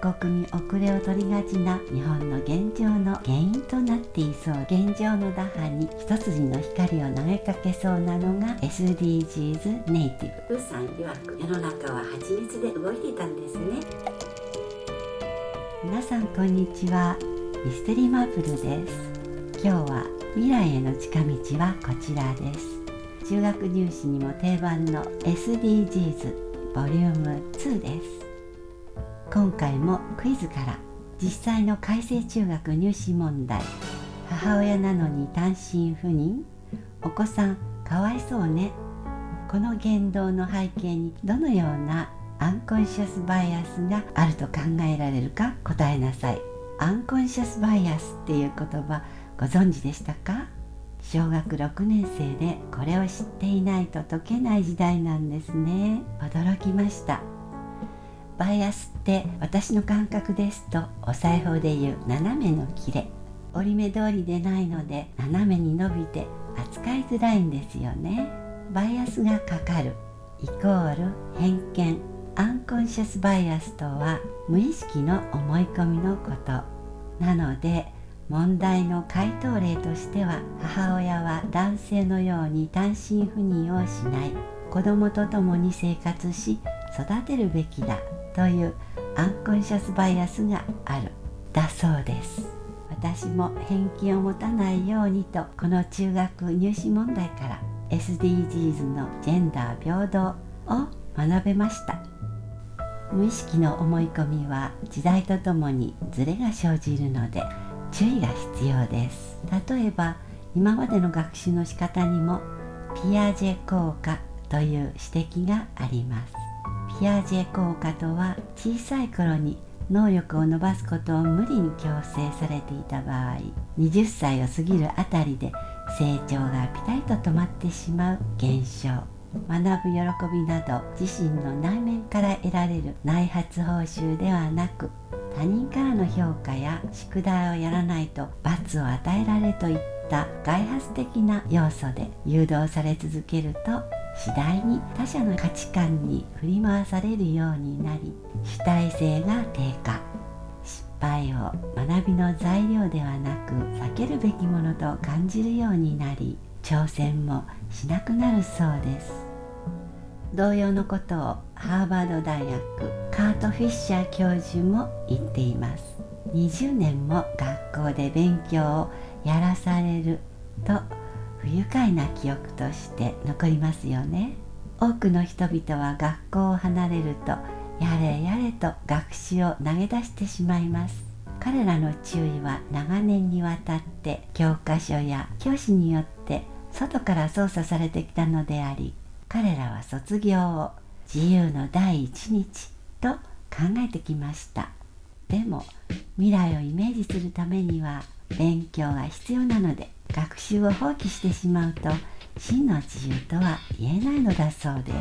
他国に遅れを取りがちな日本の現状の原因となっていそう。現状の打破に一筋の光を投げかけそうなのが SDGs ネイティブ。ウーさん曰く世の中は蜂蜜で動いていたんですね。皆さんこんにちは、ミステリーマープルです。今日は未来への近道はこちらです。中学入試にも定番の SDGs ボリューム2です。今回もクイズから実際の開成中学入試問題。母親なのに単身赴任、お子さんかわいそうね。この言動の背景にどのようなアンコンシャスバイアスがあると考えられるか答えなさい。アンコンシャスバイアスっていう言葉ご存知でしたか？小学6年生でこれを知っていないと解けない時代なんですね。驚きました。バイアスって私の感覚ですとお裁縫でいう斜めの切れ、折り目通りでないので斜めに伸びて扱いづらいんですよね。バイアスがかかるイコール偏見。アンコンシャスバイアスとは無意識の思い込みのことなので、問題の回答例としては、母親は男性のように単身赴任をしない、子供と共に生活し育てるべきだというアンコンシャスバイアスがあるだそうです。私も偏見を持たないようにと、この中学入試問題から SDGs のジェンダー平等を学べました。無意識の思い込みは時代とともにズレが生じるので注意が必要です。例えば今までの学習の仕方にもピアジェ効果という指摘があります。ピアジェ効果とは、小さい頃に能力を伸ばすことを無理に強制されていた場合、20歳を過ぎるあたりで成長がピタリと止まってしまう現象。学ぶ喜びなど自身の内面から得られる内発報酬ではなく、他人からの評価や宿題をやらないと罰を与えられるといった外発的な要素で誘導され続けると、次第に他者の価値観に振り回されるようになり、主体性が低下。失敗を学びの材料ではなく避けるべきものと感じるようになり、挑戦もしなくなるそうです。同様のことをハーバード大学カート・フィッシャー教授も言っています。20年も学校で勉強をやらされると不愉快な記憶として残りますよね。多くの人々は学校を離れるとやれやれと学習を投げ出してしまいます。彼らの注意は長年にわたって教科書や教師によって外から操作されてきたのであり、彼らは卒業を自由の第一日と考えてきました。でも未来をイメージするためには勉強が必要なので、学習を放棄してしまうと真の自由とは言えないのだそうで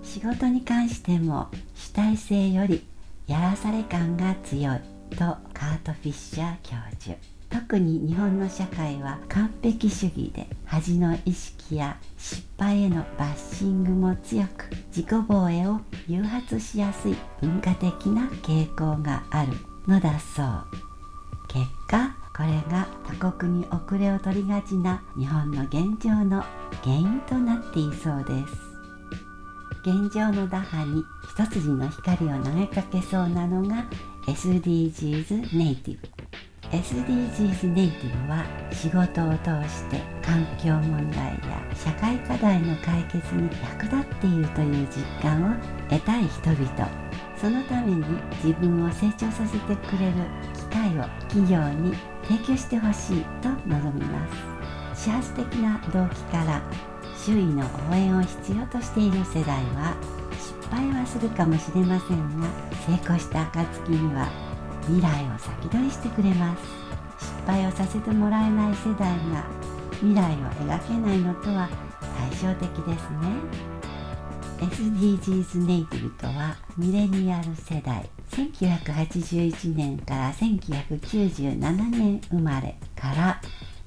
す。仕事に関しても主体性よりやらされ感が強いとカート・フィッシャー教授。特に日本の社会は完璧主義で、恥の意識や失敗へのバッシングも強く、自己防衛を誘発しやすい文化的な傾向があるのだそう。結果、これが他国に遅れを取りがちな日本の現状の原因となっていそうです。現状の打破に一筋の光を投げかけそうなのが SDGs ネイティブ。SDGs ネイティブは仕事を通して環境問題や社会課題の解決に役立っているという実感を得たい人々。そのために自分を成長させてくれる機会を企業に提供してほしいと望みます。始発的な動機から周囲の応援を必要としている世代は、失敗はするかもしれませんが、成功した暁には未来を先取りしてくれます。失敗をさせてもらえない世代が未来を描けないのとは対照的ですね。SDGs ネイティブとは、ミレニアル世代、1981年から1997年生まれから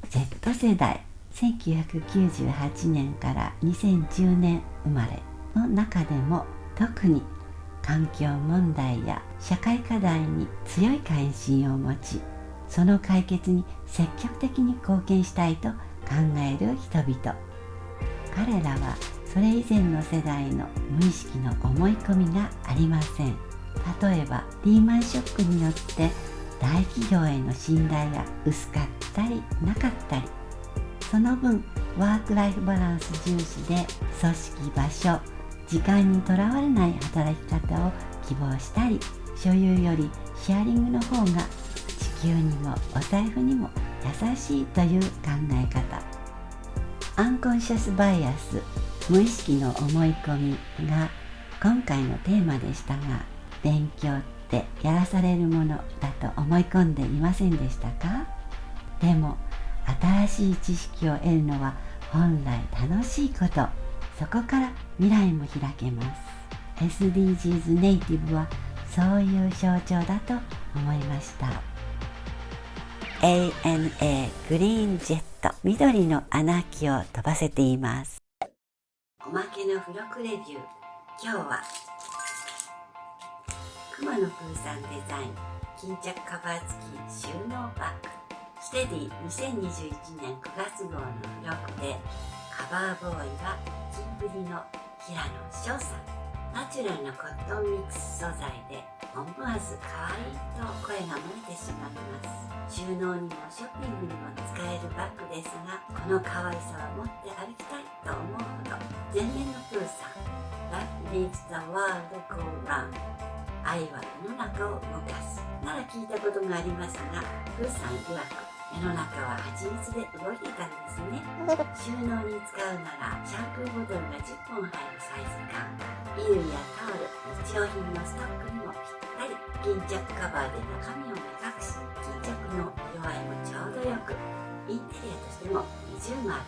Z 世代、1998年から2010年生まれの中でも、特に環境問題や社会課題に強い関心を持ち、その解決に積極的に貢献したいと考える人々。彼らはそれ以前の世代の無意識の思い込みがありません。例えばリーマンショックによって大企業への信頼が薄かったりなかったり、その分ワークライフバランス重視で組織、場所、時間にとらわれない働き方を希望したり、所有よりシェアリングの方が地球にもお財布にも優しいという考え方。アンコンシャスバイアス、無意識の思い込みが今回のテーマでしたが、勉強ってやらされるものだと思い込んでいませんでしたか？でも新しい知識を得るのは本来楽しいこと。そこから未来も開けます。 SDGs ネイティブはそういう象徴だと思いました。 ANA グリーンジェット、緑の穴機を飛ばせています。おまけの付録レビュー。今日はくまのプーさんデザイン巾着カバー付き収納バッグ、ステディ2021年9月号の付録で、カバーボーイは金ぶりの平野翔さん。ナチュラルなコットンミックス素材で思わず可愛いと声が漏れてしまいます。収納にもショッピングにも使えるバッグですが、この可愛さは持って歩きたいと思うほど。前面のプーさん、 That makes the world go round、 愛は世の中を動かすなら聞いたことがありますが、プーさん曰く世の中は蜂蜜で動いていたんですね。収納に使うならシャンプーボトルが10本入るサイズ感、衣類やタオル、日用品のストックにもぴったり。巾着カバーで中身を目隠し、巾着の色合いもちょうどよく、インテリアとしても二重丸。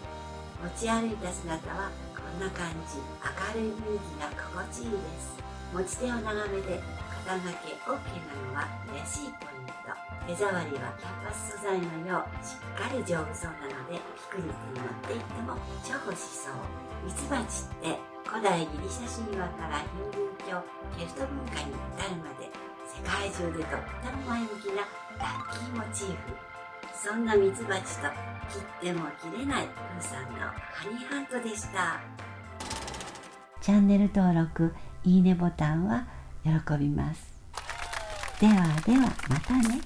持ち歩いた姿はこんな感じ。明るい雰囲気が心地いいです。持ち手を長めで肩掛け OK なのは嬉しいポイント。手触りはキャンパス素材のようしっかり丈夫そうなので、ピクニックに持って行っても重宝しそう。ミツバチって古代ギリシャ神話からヒンドゥー教、ケルト文化に至るまで世界中でとっても前向きなラッキーモチーフ。そんなミツバチと切っても切れないプーさんのハニーハントでした。チャンネル登録、いいねボタンは喜びます。ではではまたね。